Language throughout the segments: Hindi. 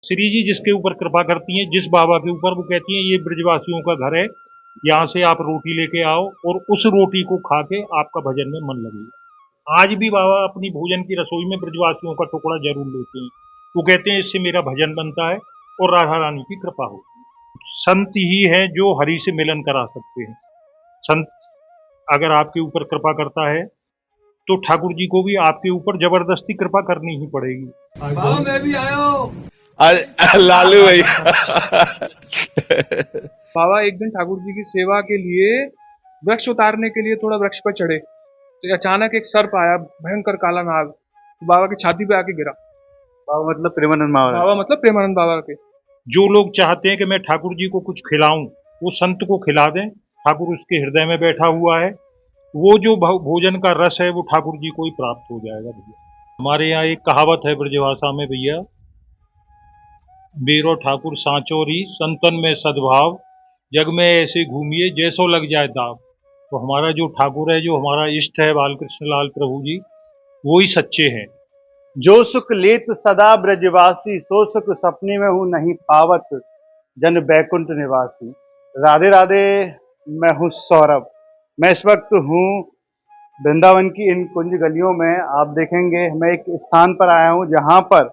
श्री जी जिसके ऊपर कृपा करती हैं, जिस बाबा के ऊपर, वो कहती हैं ये ब्रजवासियों का घर है, यहाँ से आप रोटी लेके आओ और उस रोटी को खा के आपका भजन में मन लगेगा। आज भी बाबा अपनी भोजन की रसोई में ब्रजवासियों का टुकड़ा जरूर लेते हैं। वो कहते हैं इससे मेरा भजन बनता है और राधा रानी की कृपा होती है। संत ही है जो हरि से मिलन करा सकते हैं। संत अगर आपके ऊपर कृपा करता है तो ठाकुर जी को भी आपके ऊपर जबरदस्ती कृपा करनी ही पड़ेगी। बाबा मैं भी आया हूँ। अरे लालू भैया। बाबा एक दिन ठाकुर जी की सेवा के लिए वृक्ष उतारने के लिए थोड़ा वृक्ष पर चढ़े तो अचानक एक सर्प आया, भयंकर काला नाग, तो बाबा की छाती पे आके गिरा। बाबा मतलब प्रेमानंद महाराज। बाबा मतलब प्रेमानंद बाबा के। जो लोग चाहते हैं कि मैं ठाकुर जी को कुछ खिलाऊं, वो संत को खिला दें। ठाकुर उसके हृदय में बैठा हुआ है, वो जो भोजन का रस है वो ठाकुर जी को ही प्राप्त हो जाएगा भैया। हमारे यहाँ एक कहावत है ब्रजभाषा में भैया, बेरो ठाकुर सांचोरी संतन में सद्भाव, जग में ऐसे घूमिए जैसो लग जाए दाव। तो हमारा जो ठाकुर है, जो हमारा इष्ट है बालकृष्ण लाल प्रभु जी, वो ही सच्चे हैं। जो सुख लेत सदा ब्रजवासी, सो सुख सपने में हूँ नहीं पावत, जन बैकुंठ निवासी। राधे राधे। मैं हूँ सौरभ। मैं इस वक्त हूँ वृंदावन की इन कुंज गलियों में। आप देखेंगे मैं एक स्थान पर आया हूँ जहाँ पर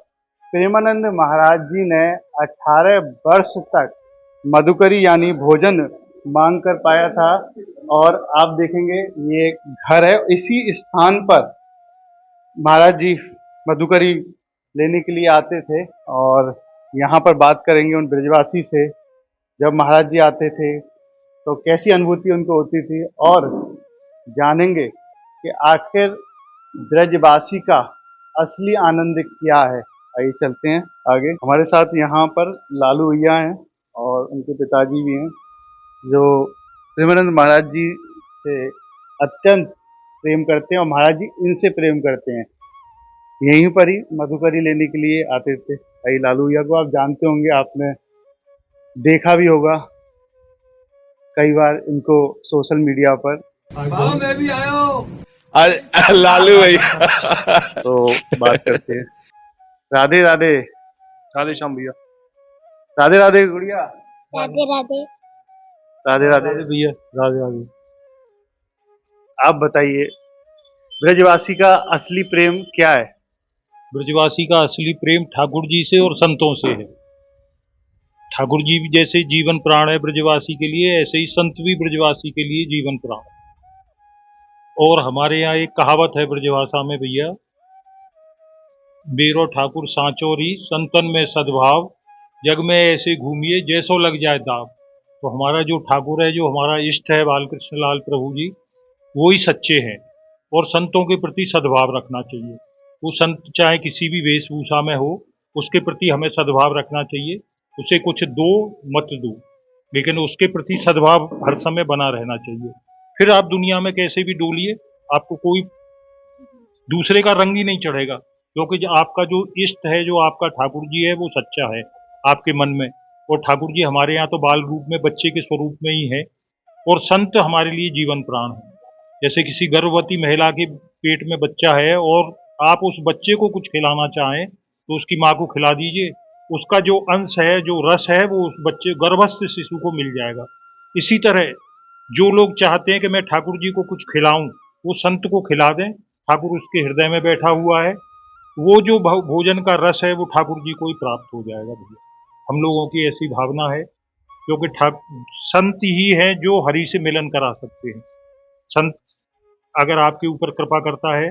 प्रेमानंद महाराज जी ने 18 वर्ष तक मधुकरी यानी भोजन मांग कर पाया था। और आप देखेंगे ये घर है, इसी स्थान पर महाराज जी मधुकरी लेने के लिए आते थे। और यहाँ पर बात करेंगे उन ब्रजवासी से, जब महाराज जी आते थे तो कैसी अनुभूति उनको होती थी, और जानेंगे कि आखिर ब्रजवासी का असली आनंद क्या है। आइए चलते हैं आगे। हमारे साथ यहाँ पर लालू भैया हैं और उनके पिताजी भी हैं, जो प्रेमानंद महाराज जी से अत्यंत प्रेम करते हैं और महाराज जी इनसे प्रेम करते हैं। यहीं पर ही मधुकरी लेने के लिए आते थे। भाई लालू भैया को आप जानते होंगे, आपने देखा भी होगा कई बार इनको सोशल मीडिया पर। बाबा मैं भी आया हूँ। अरे लालू भैया। तो बात करते हैं। राधे राधे। राधे श्याम भैया। राधे राधे गुड़िया। राधे राधे। राधे राधे। भैया राधे राधे। आप बताइए ब्रजवासी का असली प्रेम क्या है? ब्रजवासी का असली प्रेम ठाकुर जी से और संतों से है। ठाकुर जी भी जैसे जीवन प्राण है ब्रजवासी के लिए, ऐसे ही संत भी ब्रजवासी के लिए जीवन प्राण। और हमारे यहाँ एक कहावत है ब्रजभाषा में भैया, बेरो ठाकुर सांचोरी संतन में सद्भाव, जग में ऐसे घूमिए जैसो लग जाए दाव। तो हमारा जो ठाकुर है, जो हमारा इष्ट है बालकृष्ण लाल प्रभु जी, वो ही सच्चे हैं। और संतों के प्रति सद्भाव रखना चाहिए। वो संत चाहे किसी भी वेशभूषा में हो, उसके प्रति हमें सद्भाव रखना चाहिए। उसे कुछ दो मत दो, लेकिन उसके प्रति सद्भाव हर समय बना रहना चाहिए। फिर आप दुनिया में कैसे भी डोलिए, आपको कोई दूसरे का रंग ही नहीं चढ़ेगा, क्योंकि जो आपका जो इष्ट है, जो आपका ठाकुर जी है, वो सच्चा है आपके मन में। और ठाकुर जी हमारे यहाँ तो बाल रूप में, बच्चे के स्वरूप में ही है। और संत हमारे लिए जीवन प्राण है। जैसे किसी गर्भवती महिला के पेट में बच्चा है और आप उस बच्चे को कुछ खिलाना चाहें तो उसकी माँ को खिला दीजिए, उसका जो अंश है, जो रस है, वो उस बच्चे गर्भस्थ शिशु को मिल जाएगा। इसी तरह जो लोग चाहते हैं कि मैं ठाकुर जी को कुछ खिलाऊं, वो संत को खिला दें। ठाकुर उसके हृदय में बैठा हुआ है, वो जो भोजन का रस है वो ठाकुर जी को ही प्राप्त हो जाएगा भैया। हम लोगों की ऐसी भावना है, क्योंकि संत ही है जो हरि से मिलन करा सकते हैं। संत अगर आपके ऊपर कृपा करता है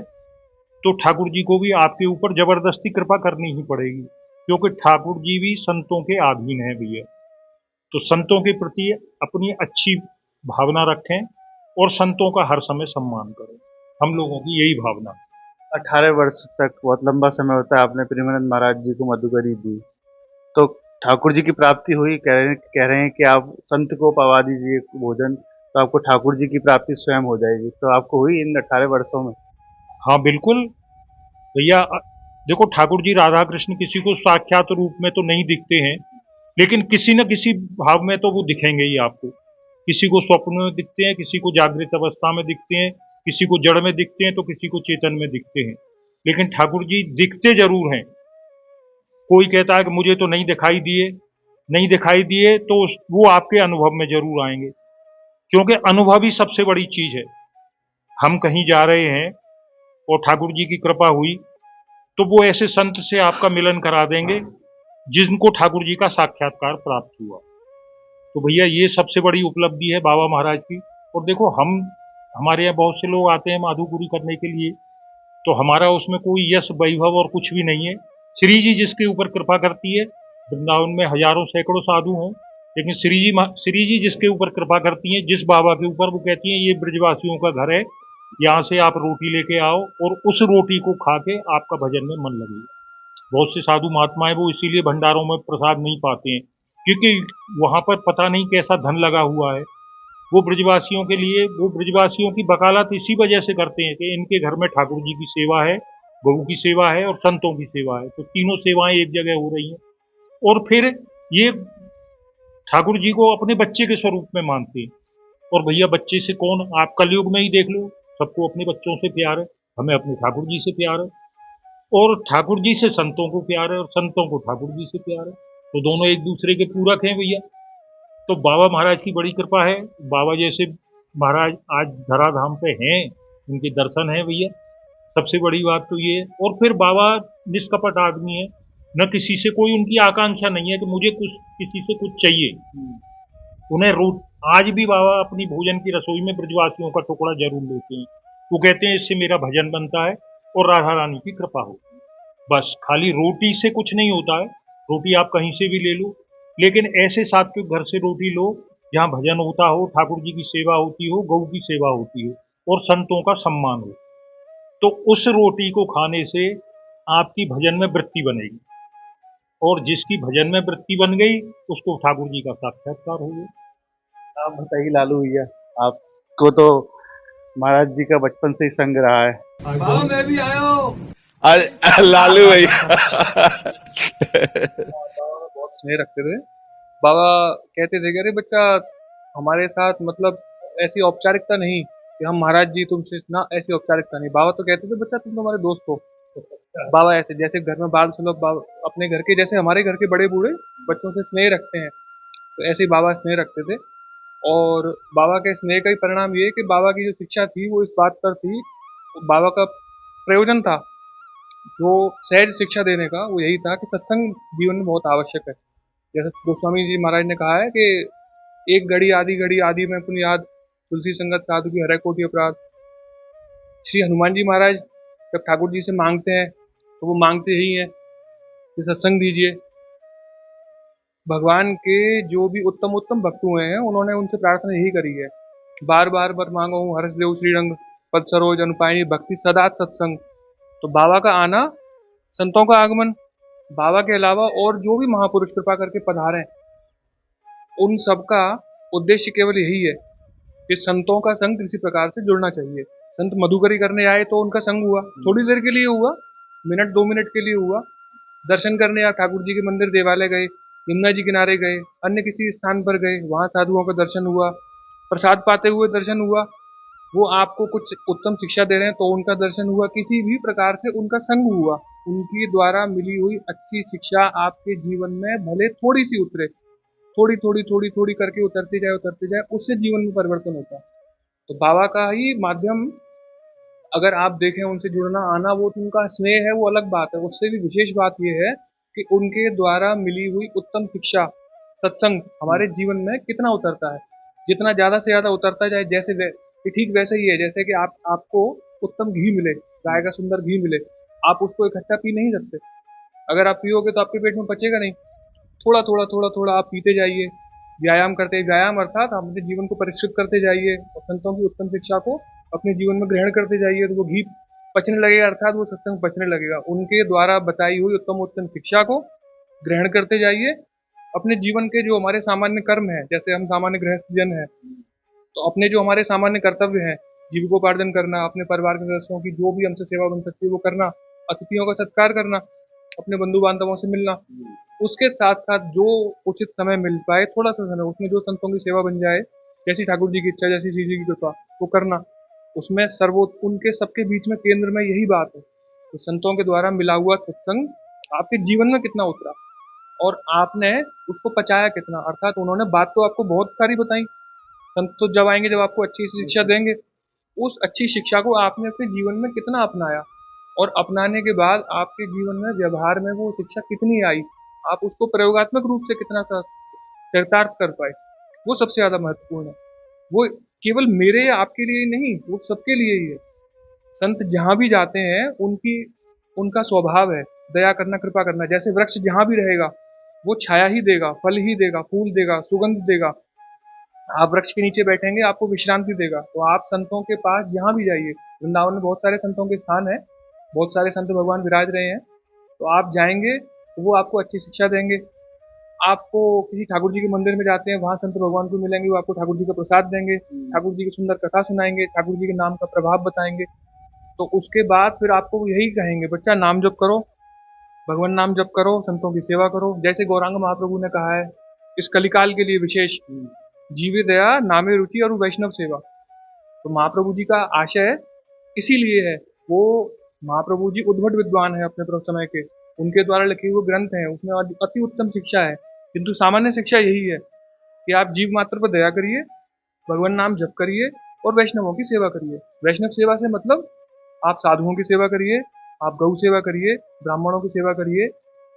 तो ठाकुर जी को भी आपके ऊपर जबरदस्ती कृपा करनी ही पड़ेगी, क्योंकि ठाकुर जी भी संतों के अधीन है भैया। तो संतों के प्रति अपनी अच्छी भावना रखें और संतों का हर समय सम्मान करें। हम लोगों की यही भावना। 18 वर्ष तक बहुत लंबा समय होता है। आपने प्रेमानंद महाराज जी को मधुकरी दी तो ठाकुर जी की प्राप्ति हुई। कह रहे हैं कि आप संत को पवा दीजिए भोजन, तो आपको ठाकुर जी की प्राप्ति स्वयं हो जाएगी। तो आपको हुई इन 18 वर्षों में? हाँ बिल्कुल भैया। देखो, ठाकुर जी राधा कृष्ण किसी को साक्षात रूप में तो नहीं दिखते हैं, लेकिन किसी न किसी भाव में तो वो दिखेंगे ही आपको। किसी को स्वप्न में दिखते हैं, किसी को जागृत अवस्था में दिखते हैं, किसी को जड़ में दिखते हैं, तो किसी को चेतन में दिखते हैं। लेकिन ठाकुर जी दिखते जरूर हैं। कोई कहता है कि मुझे तो नहीं दिखाई दिए, नहीं दिखाई दिए तो वो आपके अनुभव में जरूर आएंगे, क्योंकि अनुभव ही सबसे बड़ी चीज है। हम कहीं जा रहे हैं और ठाकुर जी की कृपा हुई तो वो ऐसे संत से आपका मिलन करा देंगे जिनको ठाकुर जी का साक्षात्कार प्राप्त हुआ। तो भैया ये सबसे बड़ी उपलब्धि है बाबा महाराज की। और देखो, हमारे यहाँ बहुत से लोग आते हैं माधुपुरी करने के लिए, तो हमारा उसमें कोई यश वैभव और कुछ भी नहीं है। श्री जी जिसके ऊपर कृपा करती है, वृंदावन में हजारों सैकड़ों साधु हैं, लेकिन श्री जी जिसके ऊपर कृपा करती हैं, जिस बाबा के ऊपर, वो कहती हैं ये ब्रजवासियों का घर है, यहाँ से आप रोटी लेके आओ और उस रोटी को खा के आपका भजन में मन लगेगा। बहुत से साधु महात्मा है वो इसीलिए भंडारों में प्रसाद नहीं पाते हैं, क्योंकि वहां पर पता नहीं कैसा धन लगा हुआ है। वो ब्रजवासियों के लिए, वो ब्रजवासियों की वकालत इसी वजह से करते हैं कि इनके घर में ठाकुर जी की सेवा है, गऊ की सेवा है और संतों की सेवा है, तो तीनों सेवाएं एक जगह हो रही हैं। और फिर ये ठाकुर जी को अपने बच्चे के स्वरूप में मानते हैं। और भैया बच्चे से कौन, आप कलयुग में ही देख लो, सबको अपने बच्चों से प्यार है, हमें अपने ठाकुर जी से प्यार है, और ठाकुर जी से संतों को प्यार है, और संतों को ठाकुर जी से प्यार है, तो दोनों एक दूसरे के पूरक हैं भैया। तो बाबा महाराज की बड़ी कृपा है, बाबा जैसे महाराज आज धराधाम पे हैं, उनके दर्शन हैं भैया, सबसे बड़ी बात तो ये है। और फिर बाबा निष्कपट आदमी है, न किसी से कोई उनकी आकांक्षा नहीं है कि मुझे कुछ किसी से कुछ चाहिए। उन्हें आज भी बाबा अपनी भोजन की रसोई में ब्रजवासियों का टुकड़ा जरूर लेते हैं। वो कहते हैं इससे मेरा भजन बनता है और राधा रानी की कृपा होती है। बस खाली रोटी से कुछ नहीं होता है, रोटी आप कहीं से भी ले लो, लेकिन ऐसे सात्विक घर से रोटी लो जहाँ भजन होता हो, ठाकुर जी की सेवा होती हो, गौ की सेवा होती हो और संतों का सम्मान हो, तो उस रोटी को खाने से आपकी भजन में वृत्ति बनेगी, और जिसकी भजन में वृत्ति बन गई उसको ठाकुर जी का साक्षात्कार हो गया। आप बताइए लालू भैया, आपको तो महाराज जी का बचपन से ही संग रहा है। बाबा मैं भी आया हूँ। अरे लालू भैया बाबा बहुत स्नेह रखते थे। बाबा कहते थे कि अरे बच्चा, हमारे साथ मतलब ऐसी औपचारिकता नहीं कि हम महाराज जी तुमसे ना, ऐसी औपचारिकता नहीं। बाबा तो कहते थे बच्चा तुम तो हमारे दोस्त हो। बाबा ऐसे जैसे घर में बाल सुलभ, अपने घर के जैसे हमारे घर के बड़े बूढ़े बच्चों से स्नेह रखते हैं, तो ऐसे ही बाबा स्नेह रखते थे। और बाबा के स्नेह का ही परिणाम ये है कि बाबा की जो शिक्षा थी वो इस बात पर थी, बाबा का प्रयोजन था जो सहज शिक्षा देने का, वो यही था कि सत्संग जीवन में बहुत आवश्यक है। जैसे गोस्वामी जी महाराज ने कहा है कि एक घड़ी आदि में पुण्य याद, तुलसी संगत साधु की हरे कोटि अपराध। श्री हनुमान जी महाराज जब ठाकुर जी से मांगते हैं तो वो मांगते ही हैं कि सत्संग दीजिए। भगवान के जो भी उत्तम उत्तम भक्त हुए हैं उन्होंने उनसे प्रार्थना यही करी है, बार बार बर मांगो हर्ष देव श्रीरंग पद सरोज अनुपायनी भक्ति सदा सत्संग। तो बाबा का आना, संतों का आगमन, बाबा के अलावा और जो भी महापुरुष कृपा करके पधारे, उन सबका उद्देश्य केवल यही है कि संतों का संग किसी प्रकार से जुड़ना चाहिए। संत मधुकरी करने आए तो उनका संग हुआ, थोड़ी देर के लिए हुआ, मिनट 2 मिनट के लिए हुआ। दर्शन करने या ठाकुर जी के मंदिर देवालय गए, यमुना जी किनारे गए, अन्य किसी स्थान पर गए, वहां साधुओं का दर्शन हुआ, प्रसाद पाते हुए दर्शन हुआ, वो आपको कुछ उत्तम शिक्षा दे रहे हैं तो उनका दर्शन हुआ, किसी भी प्रकार से उनका संग हुआ, उनकी द्वारा मिली हुई अच्छी शिक्षा आपके जीवन में भले थोड़ी सी उतरे, थोड़ी करके उतरती जाए, उससे जीवन में परिवर्तन होता है। तो बाबा का ही माध्यम अगर आप देखें, उनसे जुड़ना आना, वो तो उनका स्नेह है, वो अलग बात है। उससे भी विशेष बात यह है कि उनके द्वारा मिली हुई उत्तम शिक्षा, सत्संग हमारे जीवन में कितना उतरता है। जितना ज्यादा से ज्यादा उतरता जाए, जैसे ठीक वैसे ही है जैसे कि आपको उत्तम घी मिले, गाय का सुंदर घी मिले, आप उसको इकट्ठा पी नहीं सकते। अगर आप पियोगे तो आपके पेट में पचेगा नहीं। थोड़ा आप पीते जाइए, व्यायाम करते, व्यायाम अर्थात अपने जीवन को परिष्कृत करते जाइए और संतों की उत्तम शिक्षा को अपने जीवन में ग्रहण करते जाइए, तो वो घी पचने लगेगा, अर्थात वो सत्संग पचने लगेगा। उनके द्वारा बताई हुई उत्तम शिक्षा को ग्रहण करते जाइए। अपने जीवन के जो हमारे सामान्य कर्म है, जैसे हम सामान्य गृहस्थ जन है, तो अपने जो हमारे सामान्य कर्तव्य हैं, जीविकोपार्जन करना, अपने परिवार के सदस्यों की जो भी हमसे सेवा बन सकती है वो करना, अतिथियों का सत्कार करना, अपने बंधु बांधवों से मिलना, उसके साथ साथ जो उचित समय मिल पाए, थोड़ा सा समय, उसमें जो संतों की सेवा बन जाए, जैसी ठाकुर जी की इच्छा, जैसी श्री जी की कृपा, वो करना। उसमें उनके सबके बीच में केंद्र में यही बात है कि संतों के द्वारा मिला हुआ सत्संग आपके जीवन में कितना उतरा और आपने उसको पचाया कितना। अर्थात उन्होंने बात तो आपको बहुत सारी बताई, संत तो जब आएंगे जब आपको अच्छी शिक्षा देंगे, उस अच्छी शिक्षा को आपने अपने जीवन में कितना अपनाया और अपनाने के बाद आपके जीवन में व्यवहार में वो शिक्षा कितनी आई, आप उसको प्रयोगात्मक रूप से कितना चरितार्थ कर पाए, वो सबसे ज्यादा महत्वपूर्ण है। वो केवल मेरे या आपके लिए ही नहीं, वो सबके लिए ही है। संत जहां भी जाते हैं उनकी उनका स्वभाव है दया करना, कृपा करना। जैसे वृक्ष जहां भी रहेगा वो छाया ही देगा, फल ही देगा, फूल देगा, सुगंध देगा। आप वृक्ष के नीचे बैठेंगे आपको विश्रांति देगा। तो आप संतों के पास जहां भी जाइए, वृंदावन में बहुत सारे संतों के स्थान है, बहुत सारे संत भगवान विराज रहे हैं, तो आप जाएंगे तो वो आपको अच्छी शिक्षा देंगे। आपको किसी ठाकुर जी के मंदिर में जाते हैं, वहां संत भगवान को मिलेंगे, वो आपको ठाकुर जी का प्रसाद देंगे, ठाकुर जी की सुंदर कथा सुनाएंगे, ठाकुर जी के नाम का प्रभाव बताएंगे। तो उसके बाद फिर आपको वो यही कहेंगे, बच्चा नाम जप करो, भगवान नाम जप करो, संतों की सेवा करो। जैसे गौरांग महाप्रभु ने कहा है इस कलिकाल के लिए विशेष, जीवे दया नामे रुचि और वैष्णव सेवा। तो महाप्रभु जी का आशय इसीलिए है, वो महाप्रभु जी उद्भट विद्वान है अपने समय के, उनके द्वारा लिखे हुए ग्रंथ हैं, उसमें अति उत्तम शिक्षा है। किंतु सामान्य शिक्षा यही है कि आप जीव मात्र पर दया करिए, भगवान नाम जप करिए और वैष्णवों की सेवा करिए। वैष्णव सेवा से मतलब आप साधुओं की सेवा करिए, आप गौ सेवा करिए, ब्राह्मणों की सेवा करिए,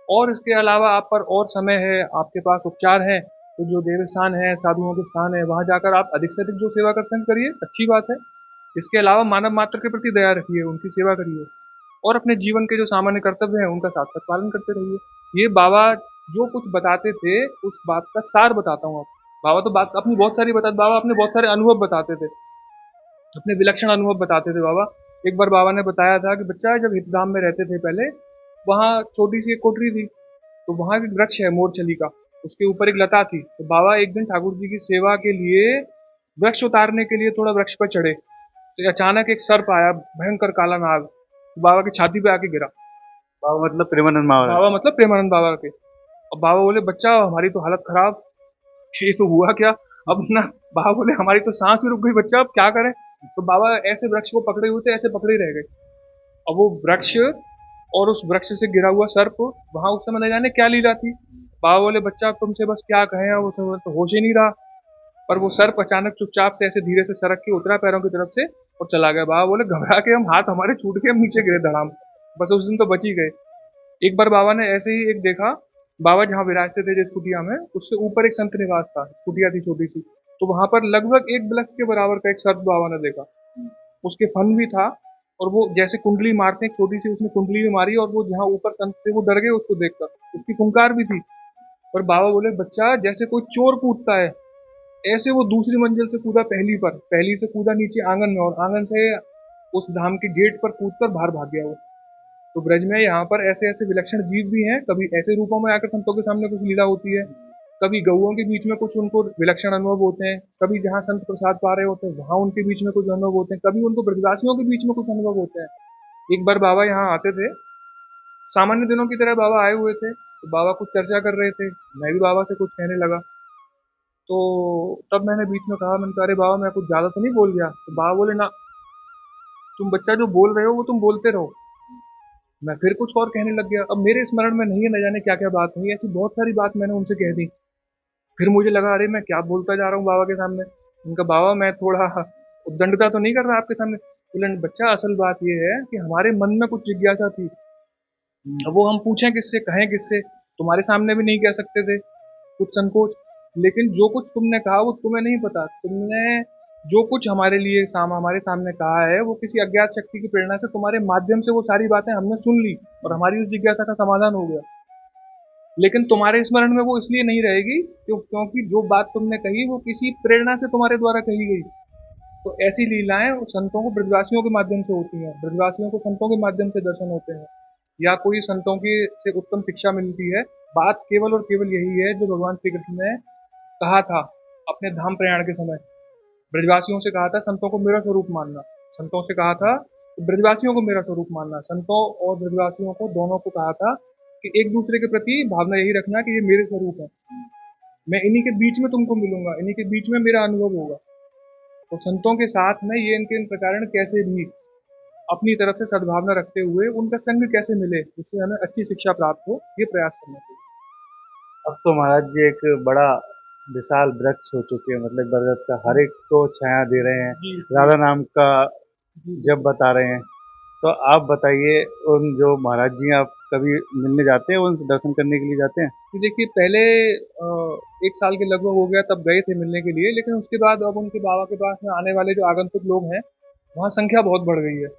और इसके अलावा आप पर और समय है, आपके पास उपचार है, तो जो देव स्थान है, साधुओं के स्थान है, वहां जाकर आप अधिक से अधिक जो सेवा करते हैं करिए, अच्छी बात है। इसके अलावा मानव मात्र के प्रति दया रखिए, उनकी सेवा करिए और अपने जीवन के जो सामान्य कर्तव्य हैं उनका साथ साथ पालन करते रहिए। ये बाबा जो कुछ बताते थे उस बात का सार बताता हूँ आप। बाबा तो बात अपनी बहुत सारी बताते, बाबा अपने बहुत सारे अनुभव बताते थे, अपने विलक्षण अनुभव बताते थे बाबा। एक बार बाबा ने बताया था कि बच्चा जब हितधाम में रहते थे पहले, वहाँ छोटी सी एक कोठरी थी, तो वहाँ एक वृक्ष है मोरचली का, उसके ऊपर एक लता थी। तो बाबा एक दिन ठाकुर जी की सेवा के लिए वृक्ष उतारने के लिए थोड़ा वृक्ष पर चढ़े, तो अचानक एक सर्प आया, भयंकर काला नाग, तो बाबा की छाती पे आके गिरा। बाबा मतलब प्रेमानंद महाराज। बाबा मतलब प्रेमानंद बाबा के। और बाबा बोले बच्चा हमारी तो हालत खराब, ये तो हुआ क्या अब ना। बाबा बोले हमारी तो सांस ही रुक गई बच्चा, अब क्या करें। तो बाबा ऐसे वृक्ष को पकड़े हुए थे, ऐसे पकड़े ही रह गए। अब वो वृक्ष और उस वृक्ष से गिरा हुआ सर्प, वहां उस समय न जाने क्या लीला थी। बाबा बोले बच्चा तुमसे बस क्या कहें, वो समय तो होश ही नहीं रहा। पर वो सर्प अचानक चुपचाप से ऐसे धीरे से सरक के उतरा पैरों की तरफ से और चला गया। बाबा बोले घबरा के हम, हाथ हमारे छूट के हम नीचे गिरे धड़ाम, बस उस दिन तो बच ही गए। एक बार बाबा ने ऐसे ही एक देखा, बाबा जहाँ विराजते थे जिस कुटिया में, उससे ऊपर एक संत निवास था, कुटिया थी छोटी सी, तो वहां पर लगभग एक बिलख के बराबर का एक सर्प बाबा ने देखा। उसके फन भी था, और वो जैसे कुंडली मारते हैं छोटी सी, उसने कुंडली भी मारी, और वो जहाँ ऊपर संत थे वो डर गए उसको देखकर, उसकी फुंकार भी थी। पर बाबा बोले बच्चा जैसे कोई चोर कूदता है ऐसे वो दूसरी मंजिल से कूदा पहली पर, पहली से कूदा नीचे आंगन में, और आंगन से उस धाम के गेट पर कूदकर बाहर भाग गया वो। तो ब्रज में यहाँ पर ऐसे ऐसे विलक्षण जीव भी हैं, कभी ऐसे रूपों में आकर संतों के सामने कुछ लीला होती है, कभी गौओं के बीच में कुछ उनको विलक्षण अनुभव होते हैं, कभी जहाँ संत प्रसाद पा रहे होते हैं वहां उनके बीच में कुछ अनुभव होते हैं, कभी उनको ब्रजवासियों के बीच में कुछ अनुभव होते हैं। एक बार बाबा यहाँ आते थे, सामान्य दिनों की तरह बाबा आए हुए थे, तो बाबा कुछ चर्चा कर रहे थे, मैं भी बाबा से कुछ कहने लगा। तो तब मैंने बीच में कहा, मैंने कहा अरे बाबा मैं कुछ ज्यादा तो नहीं बोल गया। तो बाबा बोले ना, तुम बच्चा जो बोल रहे हो वो तुम बोलते रहो। मैं फिर कुछ और कहने लग गया। अब मेरे स्मरण में नहीं है, न जाने क्या क्या बात हुई, ऐसी बहुत सारी बात मैंने उनसे कह दी। फिर मुझे लगा अरे मैं क्या बोलता जा रहा हूँ बाबा के सामने। उनका बाबा मैं थोड़ा उद्दंडता तो नहीं कर रहा आपके सामने। बोले बच्चा असल बात यह है कि हमारे मन में कुछ जिज्ञासा थी, अब वो हम पूछें किससे, कहें किससे, तुम्हारे सामने भी नहीं कह सकते थे, कुछ संकोच। लेकिन जो कुछ तुमने कहा वो तुम्हें नहीं पता, तुमने जो कुछ हमारे लिए हमारे सामने कहा है वो किसी अज्ञात शक्ति की प्रेरणा से तुम्हारे माध्यम से वो सारी बातें हमने सुन ली और हमारी उस जिज्ञासा का समाधान हो गया। लेकिन तुम्हारे स्मरण में वो इसलिए नहीं रहेगी क्योंकि जो बात तुमने कही वो किसी प्रेरणा से तुम्हारे द्वारा कही गई। तो ऐसी लीलाएं संतों को ब्रजवासियों के माध्यम से होती हैं, ब्रजवासियों को संतों के माध्यम से दर्शन होते हैं, या कोई संतों की से उत्तम शिक्षा मिलती है। बात केवल और केवल यही है जो भगवान श्री कृष्ण ने कहा था अपने धाम प्रयाण के समय। ब्रजवासियों से कहा था संतों को मेरा स्वरूप मानना, संतों से कहा था ब्रजवासियों को मेरा स्वरूप मानना, संतों और ब्रजवासियों को दोनों को कहा था कि एक दूसरे के प्रति भावना यही रखना कि ये मेरे स्वरूप है, मैं इन्हीं के बीच में तुमको मिलूंगा, इन्हीं के बीच में मेरा अनुभव होगा। तो संतों के साथ में ये इनके इन प्रकार कैसे भी अपनी तरफ से सद्भावना रखते हुए उनका संग कैसे मिले, जिससे हमें अच्छी शिक्षा प्राप्त हो, ये प्रयास करना चाहिए। अब तो महाराज जी एक बड़ा विशाल वृक्ष हो चुके हैं, मतलब बरगद का हर एक को छाया दे रहे हैं, जी राधा नाम का जी जब बता रहे हैं। तो आप बताइए, उन जो महाराज जी आप कभी मिलने जाते हैं, उनसे दर्शन करने के लिए जाते हैं? कि देखिए पहले 1 साल के लगभग हो गया तब गए थे मिलने के लिए, लेकिन उसके बाद अब उनके बाबा के पास में आने वाले जो आगंतुक लोग हैं, वहाँ संख्या बहुत बढ़ गई है।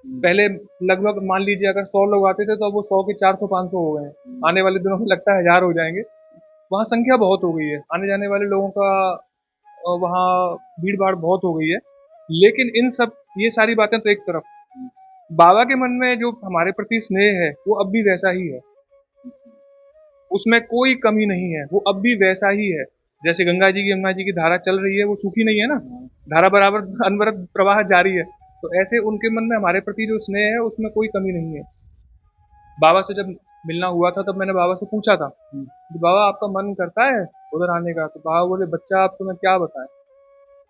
पहले लगभग मान लीजिए अगर 100 लोग आते थे तो अब वो 100 के 400-500 हो गए हैं। आने वाले दिनों में लगता है 1000 हो जाएंगे। वहाँ संख्या बहुत हो गई है, आने जाने वाले लोगों का वहाँ भीड़ भाड़ बहुत हो गई है। लेकिन इन सब ये सारी बातें तो एक तरफ, बाबा के मन में जो हमारे प्रति स्नेह है वो अब भी वैसा ही है, उसमें कोई कमी नहीं है, वो अब भी वैसा ही है। जैसे गंगा जी की धारा चल रही है, वो सूखी नहीं है ना, धारा बराबर अनवरत प्रवाह जारी है। तो ऐसे उनके मन में हमारे प्रति जो स्नेह है उसमें कोई कमी नहीं है। बाबा से जब मिलना हुआ था तब मैंने बाबा से पूछा था कि बाबा आपका मन करता है उधर आने का? तो बाबा बोले बच्चा आप तुम्हें क्या बताएं,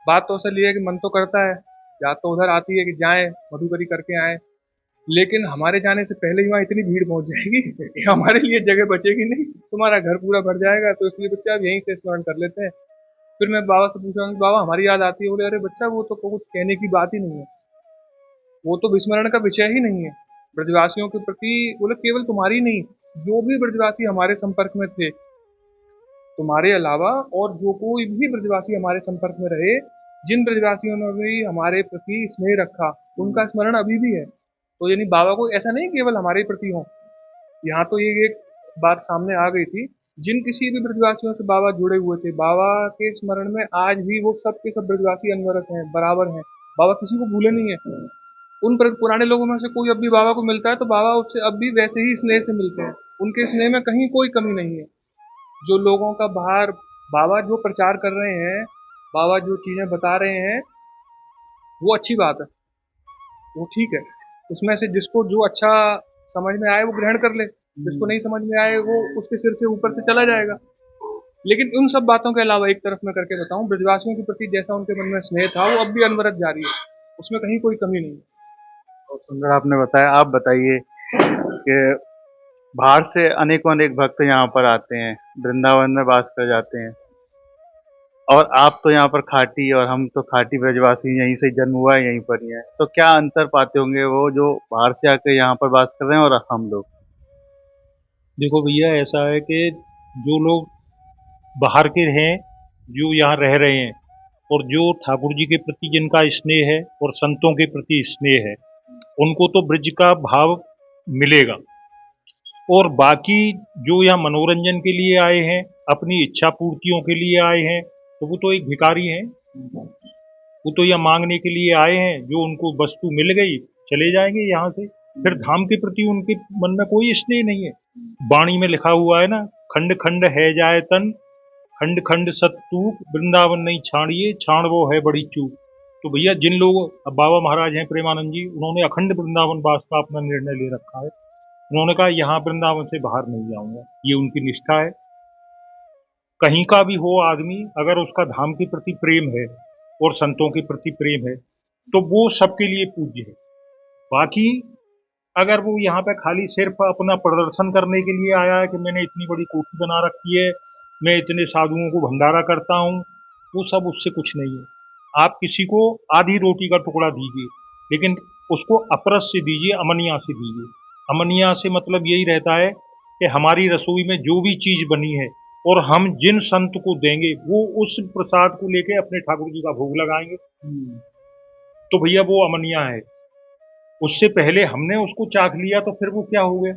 बात तो असल ये है कि मन तो करता है, याद तो उधर आती है कि जाएं मधुकरी करके आए, लेकिन हमारे जाने से पहले ही वहाँ इतनी भीड़ पहुंच जाएगी कि हमारे लिए जगह बचेगी नहीं, तुम्हारा घर पूरा भर जाएगा। तो इसलिए बच्चा आप यहीं से स्मरण कर लेते हैं। फिर मैं बाबा से पूछा कि बाबा हमारी याद आती है? बोले अरे बच्चा वो तो कुछ कहने की बात ही नहीं है, वो तो विस्मरण का विषय ही नहीं है। ब्रजवासियों के प्रति बोले केवल तुम्हारी नहीं, जो भी ब्रजवासी हमारे संपर्क में थे, तुम्हारे अलावा और जो कोई भी ब्रजवासी हमारे संपर्क में रहे, जिन ब्रजवासियों ने भी हमारे प्रति स्नेह रखा, उनका स्मरण अभी भी है। तो यानी बाबा को ऐसा नहीं केवल हमारे प्रति हो, यहाँ तो ये एक बात सामने आ गई थी, जिन किसी भी ब्रजवासियों से बाबा जुड़े हुए थे, बाबा के स्मरण में आज भी वो सब के सब ब्रजवासी अनवरत हैं, बराबर हैं। बाबा किसी को भूले नहीं है। उन पुराने लोगों में से कोई अब भी बाबा को मिलता है तो बाबा उससे अब भी वैसे ही स्नेह से मिलते हैं, उनके स्नेह में कहीं कोई कमी नहीं है। जो लोगों का बाहर बाबा जो प्रचार कर रहे हैं, बाबा जो चीजें बता रहे हैं, वो अच्छी बात है, वो ठीक है। उसमें से जिसको जो अच्छा समझ में आए वो ग्रहण कर ले, जिसको नहीं समझ में आए वो उसके सिर से ऊपर से चला जाएगा। लेकिन उन सब बातों के अलावा एक तरफ मैं करके बताऊं, ब्रजवासियों के प्रति जैसा उनके मन में स्नेह था वो अब भी अनवरत जारी है, उसमें कहीं कोई कमी नहीं है। बहुत सुंदर आपने बताया। आप बताइए कि बाहर से अनेकों अनेक भक्त यहाँ पर आते हैं, वृंदावन में वास कर जाते हैं, और आप तो यहाँ पर खाटी, और हम तो खाटी ब्रजवासी, यहीं से जन्म हुआ है, यहीं पर ही है। तो क्या अंतर पाते होंगे वो जो बाहर से आकर यहाँ पर वास कर रहे हैं और हम लोग? देखो भैया, ऐसा है कि जो लोग बाहर के हैं, जो यहाँ रह रहे हैं, और जो ठाकुर जी के प्रति जिनका स्नेह है और संतों के प्रति स्नेह है, उनको तो ब्रज का भाव मिलेगा। और बाकी जो यहाँ मनोरंजन के लिए आए हैं, अपनी इच्छा पूर्तियों के लिए आए हैं, तो वो तो एक भिखारी हैं। वो तो यहाँ मांगने के लिए आए हैं, जो उनको वस्तु मिल गई चले जाएंगे यहाँ से। फिर धाम के प्रति उनके मन में कोई स्नेह नहीं है। वाणी में लिखा हुआ है ना, खंड खंड है जाए तन, खंड खंड सतूक, वृंदावन नहीं छाड़िए, छाड़ वो है बड़ी चूक। तो भैया जिन लोग, अब बाबा महाराज हैं प्रेमानंद जी, उन्होंने अखंड वृंदावन वास का अपना निर्णय ले रखा है। उन्होंने कहा यहाँ वृंदावन से बाहर नहीं जाऊंगा, ये उनकी निष्ठा है। कहीं का भी हो आदमी, अगर उसका धाम के प्रति प्रेम है और संतों के प्रति प्रेम है, तो वो सबके लिए पूज्य है। बाकी अगर वो यहाँ पे खाली सिर्फ अपना प्रदर्शन करने के लिए आया है कि मैंने इतनी बड़ी कोठी बना रखी है, मैं इतने साधुओं को भंडारा करता हूँ, वो सब उससे कुछ नहीं है। आप किसी को आधी रोटी का टुकड़ा दीजिए, लेकिन उसको अपरस से दीजिए, अमनिया से दीजिए। अमनिया से मतलब यही रहता है कि हमारी रसोई में जो भी चीज बनी है और हम जिन संत को देंगे, वो उस प्रसाद को लेके अपने ठाकुर जी का भोग लगाएंगे, तो भैया वो अमनिया है। उससे पहले हमने उसको चाख लिया तो फिर वो क्या हो गया?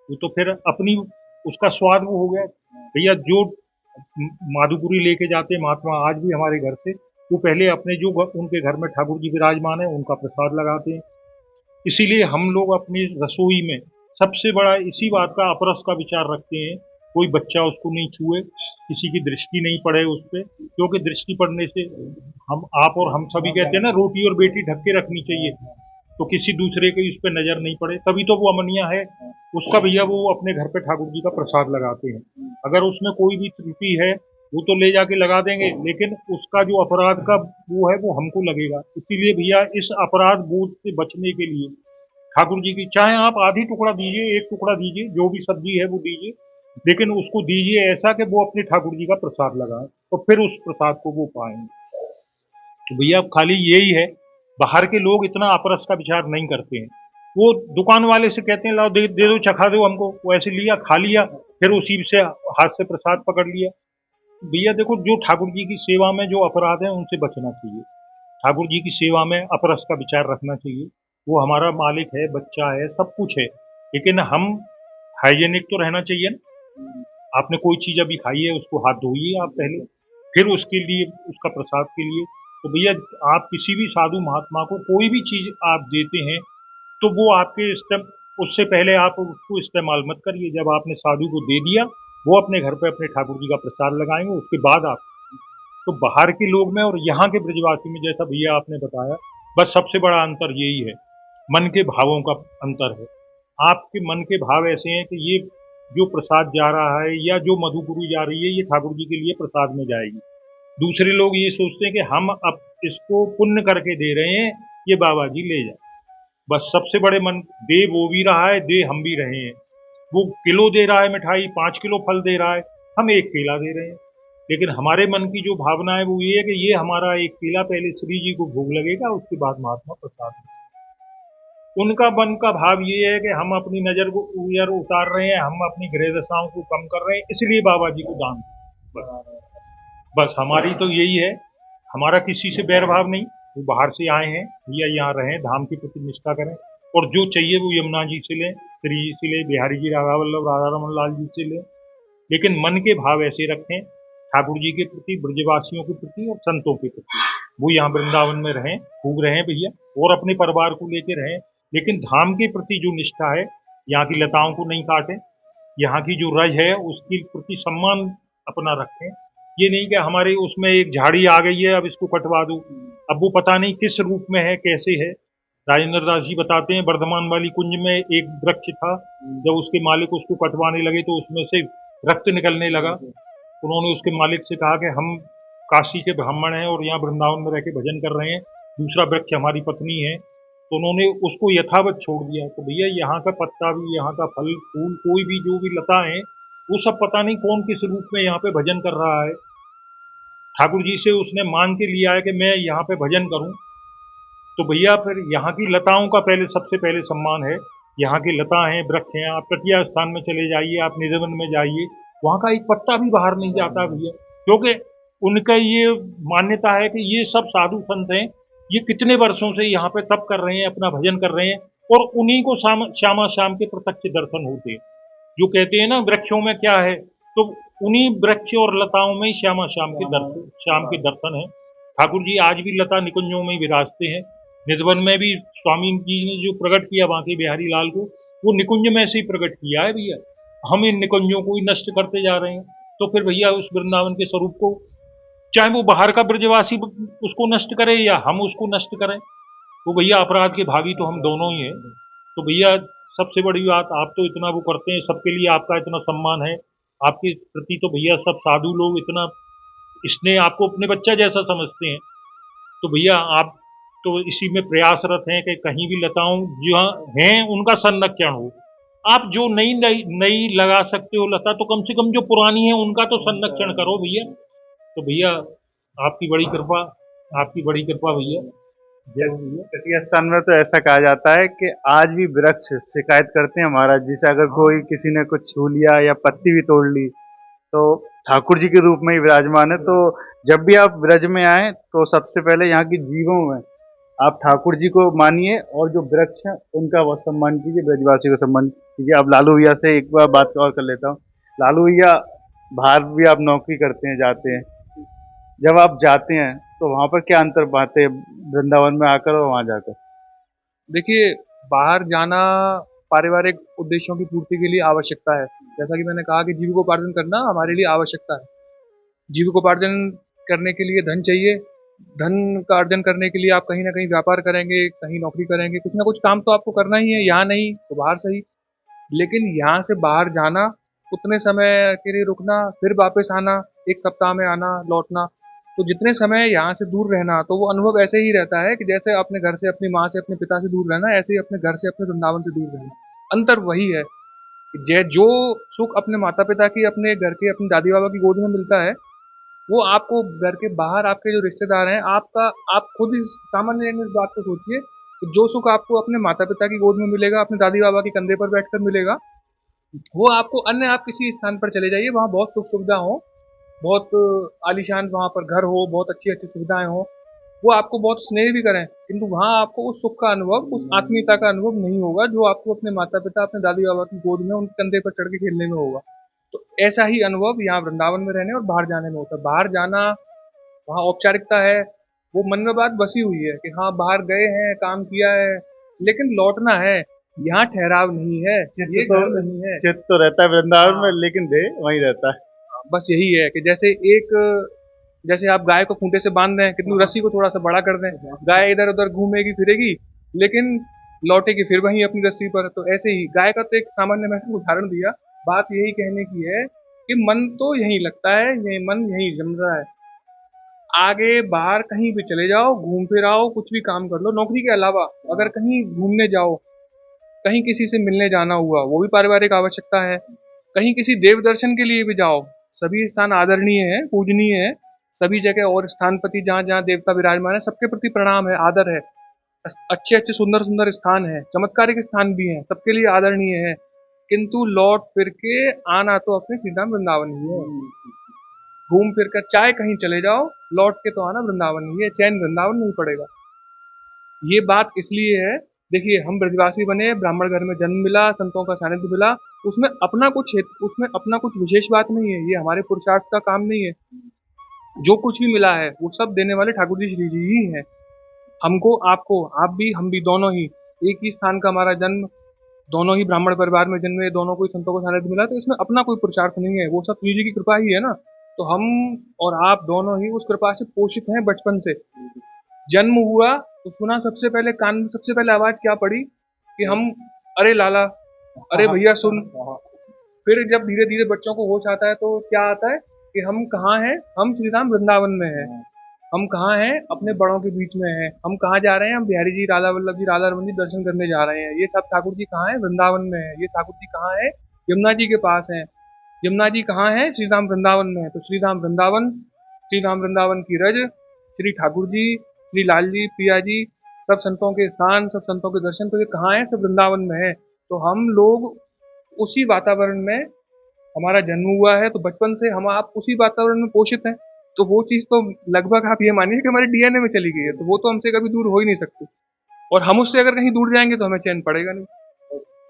वो तो फिर अपनी उसका स्वाद वो हो गया। भैया जो माधुपुरी लेके जाते महात्मा आज भी हमारे घर से, वो पहले अपने जो उनके घर में ठाकुर जी विराजमान है उनका प्रसाद लगाते हैं। इसीलिए हम लोग अपनी रसोई में सबसे बड़ा इसी बात का, अपरस का विचार रखते हैं, कोई बच्चा उसको नहीं छुए, किसी की दृष्टि नहीं पड़े उस पर, क्योंकि दृष्टि पड़ने से हम, आप और हम सभी कहते हैं ना, रोटी और बेटी ढक के रखनी चाहिए, तो किसी दूसरे की उस पर नजर नहीं पड़े, तभी तो वो अमनिया है। उसका भैया वो अपने घर पे ठाकुर जी का प्रसाद लगाते हैं। अगर उसमें कोई भी त्रुटि है वो तो ले जाके लगा देंगे, लेकिन उसका जो अपराध का वो है वो हमको लगेगा। इसीलिए भैया इस अपराध बोझ से बचने के लिए ठाकुर जी की, चाहे आप आधी टुकड़ा दीजिए, एक टुकड़ा दीजिए, जो भी सब्जी है वो दीजिए, लेकिन उसको दीजिए ऐसा कि वो अपने ठाकुर जी का प्रसाद लगाएं और फिर उस प्रसाद को वो पाएंगे। तो भैया खाली यही है, बाहर के लोग इतना अपरस का विचार नहीं करते हैं। वो दुकान वाले से कहते हैं लाओ दे दो, चखा दो हमको, वो ऐसे लिया, खा लिया, फिर उसी से हाथ से प्रसाद पकड़ लिया। भैया देखो, जो ठाकुर जी की सेवा में जो अपराध है उनसे बचना चाहिए। ठाकुर जी की सेवा में अपरस का विचार रखना चाहिए। वो हमारा मालिक है, बच्चा है, सब कुछ है, लेकिन हम हाइजेनिक तो रहना चाहिए ना। आपने कोई चीज अभी खाई है, उसको हाथ धोइए आप पहले, फिर उसके लिए, उसका प्रसाद के लिए। तो भैया आप किसी भी साधु महात्मा को कोई भी चीज आप देते हैं तो वो आपके उससे पहले आप उसको इस्तेमाल मत करिए। जब आपने साधु को दे दिया, वो अपने घर पे अपने ठाकुर जी का प्रसाद लगाएंगे, उसके बाद आप। तो बाहर के लोग में और यहाँ के ब्रजवासी में, जैसा भैया आपने बताया, बस सबसे बड़ा अंतर यही है, मन के भावों का अंतर है। आपके मन के भाव ऐसे हैं कि ये जो प्रसाद जा रहा है या जो मधुपुरी जा रही है, ये ठाकुर जी के लिए प्रसाद में जाएगी। दूसरे लोग ये सोचते हैं कि हम अब इसको पुण्य करके दे रहे हैं, ये बाबा जी ले जाए। बस सबसे बड़े मन, दे वो भी रहा है, दे हम भी रहे हैं। वो किलो दे रहा है मिठाई, 5 किलो फल दे रहा है, हम एक केला दे रहे हैं। लेकिन हमारे मन की जो भावना है वो ये है कि ये हमारा एक केला पहले श्री जी को भोग लगेगा, उसके बाद महात्मा प्रसाद। उनका मन का भाव ये है कि हम अपनी नजर को ऊपर उतार रहे हैं, हम अपनी गृह दशाओं को कम कर रहे हैं, इसलिए बाबा जी को दान दें। बस हमारी तो यही है, हमारा किसी से बैर भाव नहीं। वो बाहर से आए हैं या यहाँ रहें, धाम की प्रति निष्ठा करें, और जो चाहिए वो यमुना जी से लें, श्री जी से लें, बिहारी जी, राधा वल्लभ, राधा रमन लाल जी से लें, लेकिन मन के भाव ऐसे रखें ठाकुर जी के प्रति, ब्रजवासियों के प्रति और संतों के प्रति। वो यहाँ वृंदावन में रहें, खूब रहें भैया, और अपने परिवार को लेके रहें, लेकिन धाम के प्रति जो निष्ठा है, यहाँ की लताओं को नहीं काटें, यहाँ की जो रज है उसके प्रति सम्मान अपना रखें। ये नहीं कि हमारे उसमें एक झाड़ी आ गई है, अब इसको कटवा दो, अब वो पता नहीं किस रूप में है, कैसे है। राजेंद्र दास जी बताते हैं, वर्धमान वाली कुंज में एक वृक्ष था, जब उसके मालिक उसको कटवाने लगे तो उसमें से रक्त निकलने लगा। उन्होंने उसके मालिक से कहा कि हम काशी के ब्राह्मण हैं और यहाँ वृंदावन में रह के भजन कर रहे हैं, दूसरा वृक्ष हमारी पत्नी है, तो उन्होंने उसको यथावत छोड़ दिया। तो भैया यहाँ का पत्ता भी, यहाँ का फल फूल, कोई भी जो भी लता है, वो सब पता नहीं कौन किस रूप में यहाँ पे भजन कर रहा है। ठाकुर जी से उसने मांग के लिया है कि मैं यहाँ पे भजन करूं, तो भैया फिर यहाँ की लताओं का पहले, सबसे पहले सम्मान है। यहाँ की लता हैं, वृक्ष हैं, आप तटीय स्थान में चले जाइए, आप निधिवन में जाइए, वहाँ का एक पत्ता भी बाहर नहीं जाता भैया, क्योंकि उनका ये मान्यता है कि ये सब साधु संत हैं, ये कितने वर्षों से यहाँ पे तप कर रहे हैं, अपना भजन कर रहे हैं, और उन्हीं को श्यामा शाम के प्रत्यक्ष दर्शन होते हैं। जो कहते हैं ना वृक्षों में क्या है, तो उन्हीं वृक्ष और लताओं में ही श्यामा शाम के दर्शन है। ठाकुर जी आज भी लता निकुंजों में ही विराजते हैं। निधवन में भी स्वामी जी ने जो प्रकट किया बांके बिहारी लाल को, वो निकुंज में से ही प्रकट किया है भैया। हम इन निकुंजों को ही नष्ट करते जा रहे हैं, तो फिर भैया उस वृंदावन के स्वरूप को, चाहे वो बाहर का ब्रजवासी उसको नष्ट करे या हम उसको नष्ट करें, तो भैया अपराध के भागी तो हम दोनों ही हैं। तो भैया सबसे बड़ी बात, आप तो इतना वो करते हैं, सबके लिए आपका इतना सम्मान है, आपके प्रति तो भैया सब साधु लोग इतना स्नेह, आपको अपने बच्चा जैसा समझते हैं। तो भैया आप तो इसी में प्रयासरत हैं कि कहीं भी लताओं जहाँ हैं उनका संरक्षण हो। आप जो नई नई नई लगा सकते हो लता, तो कम से कम जो पुरानी है उनका तो संरक्षण करो भैया। तो भैया आपकी बड़ी कृपा, आपकी बड़ी कृपा भैया, जय हो भैया। तटीय स्थान में तो ऐसा कहा जाता है कि आज भी वृक्ष शिकायत करते हैं महाराज जी से, अगर कोई किसी ने कुछ छू लिया या पत्ती भी तोड़ ली तो ठाकुर जी के रूप में ही विराजमान है। तो जब भी आप ब्रज में आए तो सबसे पहले यहाँ की जीवों में आप ठाकुर जी को मानिए, और जो वृक्ष हैं उनका बहुत सम्मान कीजिए, ब्रजवासी को सम्मान कीजिए। अब लालू भैया से एक बार बात और कर लेता हूँ। लालू भैया, बाहर भी आप नौकरी करते हैं, जाते हैं, जब आप जाते हैं तो वहाँ पर क्या अंतर पाते हैं वृंदावन में आकर और वहाँ जाकर? देखिए, बाहर जाना पारिवारिक उद्देश्यों की पूर्ति के लिए आवश्यकता है। जैसा कि मैंने कहा कि जीविकोपार्जन करना हमारे लिए आवश्यकता है। जीविकोपार्जन करने के लिए धन चाहिए। धन का अर्जन करने के लिए आप कहीं ना कहीं व्यापार करेंगे, कहीं नौकरी करेंगे, कुछ ना कुछ काम तो आपको करना ही है, यहाँ नहीं तो बाहर सही। लेकिन यहाँ से बाहर जाना, उतने समय के लिए रुकना, फिर वापस आना, एक सप्ताह में आना लौटना, तो जितने समय यहाँ से दूर रहना, तो वो अनुभव ऐसे ही रहता है कि जैसे अपने घर से, अपनी माँ से, अपने पिता से दूर रहना, ऐसे ही अपने घर से, अपने वृंदावन से दूर रहना। अंतर वही है कि जो सुख अपने माता पिता की, अपने घर के, अपनी दादी बाबा की गोद में मिलता है, वो आपको घर के बाहर आपके जो रिश्तेदार हैं, आप खुद ही सामान्य इस बात को सोचिए कि जो सुख आपको अपने माता पिता की गोद में मिलेगा, अपने दादी बाबा के कंधे पर बैठकर मिलेगा, वो आपको अन्य आप किसी स्थान पर चले जाइए, वहाँ बहुत सुख सुविधा हो, बहुत आलीशान वहाँ पर घर हो, बहुत अच्छी अच्छी सुविधाएं हो, वो आपको बहुत स्नेह भी करें, किंतु वहाँ आपको उस सुख का अनुभव, उस आत्मीयता का अनुभव नहीं होगा जो आपको अपने माता पिता, अपने दादी बाबा की गोद में उनके कंधे पर चढ़ के खेलने में होगा। तो ऐसा ही अनुभव यहाँ वृंदावन में रहने और बाहर जाने में होता है। बाहर जाना, वहाँ औपचारिकता है, वो मन में बात बसी हुई है कि हाँ बाहर गए हैं, काम किया है, लेकिन लौटना है। यहाँ ठहराव नहीं है, ये घर नहीं है। चित्त तो रहता है वृंदावन में, हाँ, लेकिन देह वहीं रहता है। बस यही है कि जैसे आप गाय को खूंटे से बांध दें, कितनी रस्सी को थोड़ा सा बड़ा कर दें, गाय इधर उधर घूमेगी फिरेगी, लेकिन लौटेगी फिर वहीं अपनी रस्सी पर। तो ऐसे ही गाय का तो एक सामान्य मैंने उदाहरण दिया, बात यही कहने की है कि मन तो यहीं लगता है, ये मन यहीं जम रहा है। आगे बाहर कहीं भी चले जाओ, घूम फिर आओ, कुछ भी काम कर लो, नौकरी के अलावा अगर कहीं घूमने जाओ, कहीं किसी से मिलने जाना हुआ, वो भी पारिवारिक आवश्यकता है। कहीं किसी देव दर्शन के लिए भी जाओ, सभी स्थान आदरणीय है, पूजनीय है, सभी जगह और स्थानपति जहाँ जहाँ देवता विराजमान है, सबके प्रति प्रणाम है, आदर है। अच्छे अच्छे सुंदर सुंदर स्थान है, चमत्कारिक स्थान भी हैं, सबके लिए आदरणीय है, किंतु लौट फिर के आना तो अपने श्री राम वृंदावन ही है। घूम फिर कर चाहे कहीं चले जाओ, लौट के तो आना वृंदावन ही है, चैन वृंदावन नहीं पड़ेगा। ये बात इसलिए है, देखिए हम ब्रजवासी बने, ब्राह्मण घर में जन्म मिला, संतों का सानिध्य मिला, उसमें अपना कुछ विशेष बात नहीं है, ये हमारे पुरुषार्थ का काम नहीं है। जो कुछ भी मिला है वो सब देने वाले ठाकुर जी श्री जी ही हैं। हमको, आपको, आप भी, हम भी, दोनों ही एक ही स्थान का हमारा जन्म, दोनों ही ब्राह्मण परिवार में जन्मे, दोनों को ही संतों को सानिध्य मिला, तो इसमें अपना कोई पुरुषार्थ नहीं है, वो सब श्री जी की कृपा ही है ना। तो हम और आप दोनों ही उस कृपा से पोषित हैं बचपन से। जन्म हुआ तो सुना सबसे पहले, कान में सबसे पहले आवाज क्या पड़ी कि हम, अरे लाला, अरे भैया सुन। फिर जब धीरे धीरे बच्चों को होश आता है तो क्या आता है कि हम कहाँ हैं, हम श्री राम वृंदावन में हैं। हम कहाँ हैं, अपने बड़ों के बीच में हैं। हम कहाँ जा रहे हैं, हम बिहारी जी, राधा वल्लभ जी, राधा रमन जी दर्शन करने जा रहे हैं। ये सब ठाकुर जी कहाँ हैं, वृंदावन में है। ये ठाकुर जी कहाँ है, यमुना जी के पास हैं। यमुना जी कहाँ है, श्री राम वृंदावन में है। तो श्री राम वृंदावन, श्री राम वृंदावन की रज, श्री ठाकुर जी, श्री लाल जी, प्रिया जी, सब संतों के स्थान, सब संतों के दर्शन, तो ये कहाँ है, सब वृंदावन में है। तो हम लोग उसी वातावरण में, हमारा जन्म हुआ है, तो बचपन से हम आप उसी वातावरण में पोषित हैं। तो वो चीज तो लगभग आप ये मानिए कि हमारे डीएनए में चली गई है, तो वो तो हमसे कभी दूर हो ही नहीं सकती। और हम उससे अगर कहीं दूर जाएंगे तो हमें चैन पड़ेगा नहीं।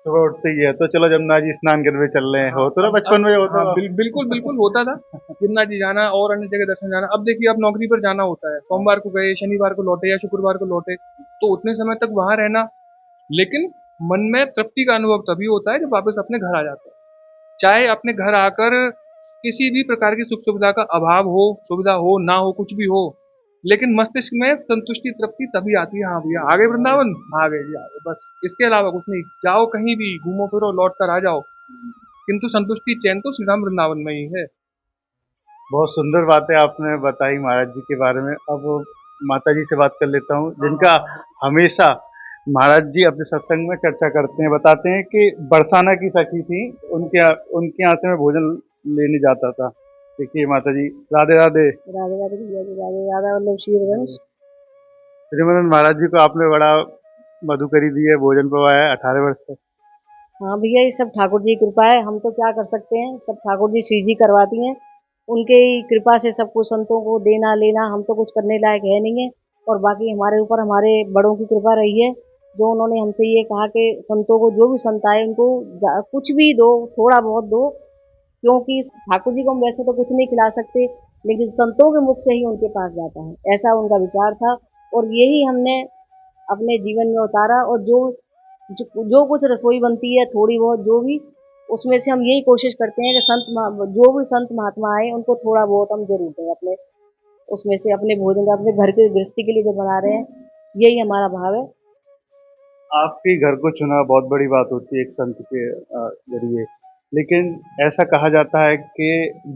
सुबह उठते ही है तो चलो जमुना जी स्नान करने चल रहे हैं, हो तो ना बचपन में होता। हाँ, बिल्कुल बिल्कुल होता था, यमुना जी जाना और अन्य जगह दर्शन जाना। अब देखिए, अब नौकरी पर जाना होता है, सोमवार को गए, शनिवार को लौटे या शुक्रवार को लौटे, तो उतने समय तक वहां रहना, लेकिन मन में तृप्ति का अनुभव तभी होता है जब वापस अपने घर आ जाते हैं। चाहे अपने घर आकर किसी भी प्रकार की सुख सुविधा का अभाव हो, सुविधा हो ना हो, कुछ भी हो, लेकिन मस्तिष्क में संतुष्टि तृप्ति तभी आती है, हाँ भैया आ गए वृंदावन, आ गए जी, आ गए, बस इसके अलावा कुछ नहीं। जाओ कहीं भी, घूमो फिरो, लौट कर आ जाओ, किंतु संतुष्टि चैन तो श्री राम वृंदावन में ही है। बहुत सुंदर बातें आपने बताई महाराज जी के बारे में। अब माता जी से बात कर लेता हूँ, जिनका हमेशा महाराज जी अपने सत्संग में चर्चा करते हैं। बताते हैं कि बरसाना की सखी थी, उनके यहाँ से मैं भोजन लेने जाता था। देखिए माता जी, राधे राधे। राधे राधे भैया जी, राधे राधा वल्लभ क्षीरवंश। श्रीमदन महाराज जी को आपने बड़ा मधुकरी दी है, भोजन पवाया है 18 वर्ष तक। हाँ भैया, ये सब ठाकुर जी की कृपा है, हम तो क्या कर सकते हैं, सब ठाकुर जी श्री जी करवाती हैं। उनके ही कृपा से सब कुछ, संतों को देना लेना, हम तो कुछ करने लायक है नहीं है। और बाकी हमारे ऊपर हमारे बड़ों की कृपा रही है, जो उन्होंने हमसे ये कहा कि संतों को, जो भी संत आए उनको कुछ भी दो, थोड़ा बहुत दो, क्योंकि ठाकुर जी को हम वैसे तो कुछ नहीं खिला सकते, लेकिन संतों के मुख से ही उनके पास जाता है, ऐसा उनका विचार था। और यही हमने अपने जीवन में उतारा। और जो कुछ रसोई बनती है, थोड़ी बहुत जो भी, उसमें से हम यही कोशिश करते हैं कि जो भी संत महात्मा आए उनको थोड़ा बहुत हम जरूर दें, अपने उसमें से, अपने भोजन का, अपने घर के गृहस्थी के लिए जो बना रहे हैं, यही हमारा भाव है। आपके घर को चुना बहुत बड़ी बात होती है एक संत के जरिए। लेकिन ऐसा कहा जाता है कि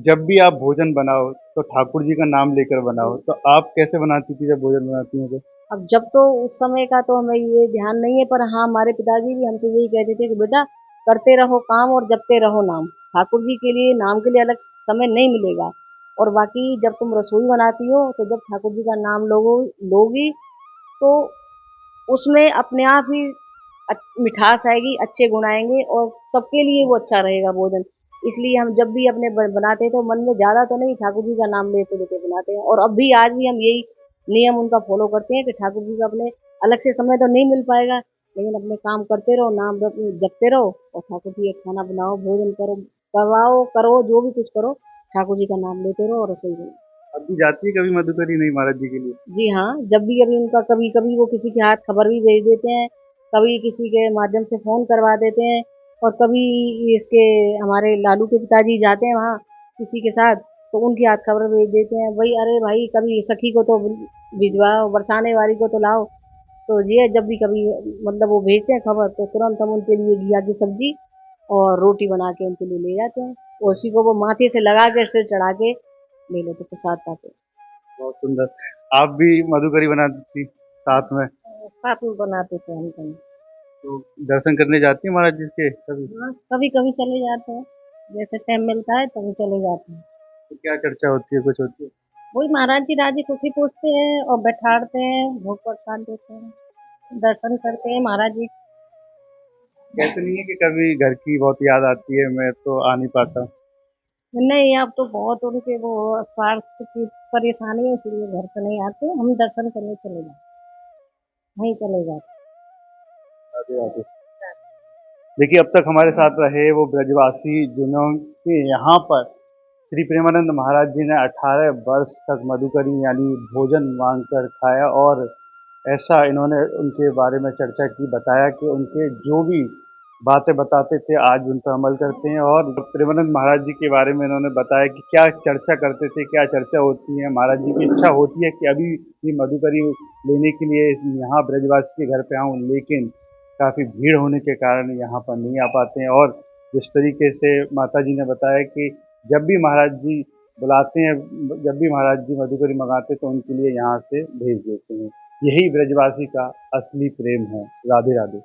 जब भी आप भोजन बनाओ तो ठाकुर जी का नाम लेकर बनाओ, तो आप कैसे बनाती थी जब भोजन बनाती हैं तो? अब जब तो उस समय का तो हमें ये ध्यान नहीं है, पर हाँ हमारे पिताजी भी हमसे यही कहते थे कि बेटा करते रहो काम और जपते रहो नाम। ठाकुर जी के लिए नाम के लिए अलग समय नहीं मिलेगा। और बाकी जब तुम रसोई बनाती हो तो जब ठाकुर जी का नाम लोगी तो उसमें अपने आप ही मिठास आएगी, अच्छे गुण आएंगे और सबके लिए वो अच्छा रहेगा भोजन। इसलिए हम जब भी अपने बनाते हैं तो मन में ज्यादा तो नहीं, ठाकुर जी का नाम लेते लेते बनाते हैं। और अब भी आज भी हम यही नियम उनका फॉलो करते हैं कि ठाकुर जी का अपने अलग से समय तो नहीं मिल पाएगा, लेकिन अपने काम करते रहो, जपते रहो और ठाकुर जी का खाना बनाओ, भोजन करो, करवाओ, करो जो भी कुछ करो, ठाकुर जी का नाम लेते रहो और रसोई में। अब भी जाती है कभी मधुकरी नहीं महाराज जी के लिए? जी हाँ, जब भी अभी उनका कभी कभी वो किसी के हाथ खबर भी भेज देते हैं, कभी किसी के माध्यम से फोन करवा देते हैं, और कभी इसके हमारे लालू के पिताजी जाते हैं वहाँ किसी के साथ, तो उनके हाथ खबर भेज देते हैं, भाई अरे भाई कभी सखी को तो भिजवाओ, बरसाने वाली को तो लाओ। तो ये जब भी कभी मतलब वो भेजते हैं खबर तो तुरंत हम उनके लिए घिया की सब्जी और रोटी बना के उनके लिए ले जाते हैं, उसी को वो माथे से लगा के सिर चढ़ा के ले लेते प्रसाद पाते। बहुत सुंदर। आप भी मधुकरी बनाती थी साथ में? साथ में बनाते थे हम कहीं। तो दर्शन करने जाती है महाराज जी के कभी? हाँ, कभी कभी चले जाते हैं, जैसे टाइम मिलता है तभी चले जाते हैं। तो क्या चर्चा होती है, कुछ होती है? वही महाराज जी राजी खुशी पूछते हैं और बैठाड़ते हैं, भोग प्रसाद देते हैं, दर्शन करते हैं महाराज जी। कहते नहीं है कि कभी घर की बहुत याद आती है, मैं तो आ नहीं पाता? नहीं, अब तो बहुत उनके वो स्वास्थ्य की परेशानी है, इसलिए घर पे नहीं आते, हम दर्शन करने चले जाते, वहीं चले जाते। राधे राधे। देखिए, अब तक हमारे साथ रहे वो ब्रजवासी जिन्होंने यहाँ पर श्री प्रेमानंद महाराज जी ने 18 वर्ष तक मधुकरी यानी भोजन मांग कर खाया, और ऐसा इन्होंने उनके बारे में चर्चा की, बताया कि उनके जो भी बातें बताते थे आज उन पर अमल करते हैं। और प्रेमानंद महाराज जी के बारे में इन्होंने बताया कि क्या चर्चा करते थे, क्या चर्चा होती है। महाराज जी की इच्छा होती है कि अभी भी मधुकरी लेने के लिए यहाँ ब्रजवासी के घर पे आऊँ, लेकिन काफ़ी भीड़ होने के कारण यहाँ पर नहीं आ पाते हैं। और जिस तरीके से माता जी ने बताया कि जब भी महाराज जी बुलाते हैं, जब भी महाराज जी मधुकरी मंगाते तो उनके लिए यहाँ से भेज देते हैं। यही ब्रजवासी का असली प्रेम है। राधे राधे।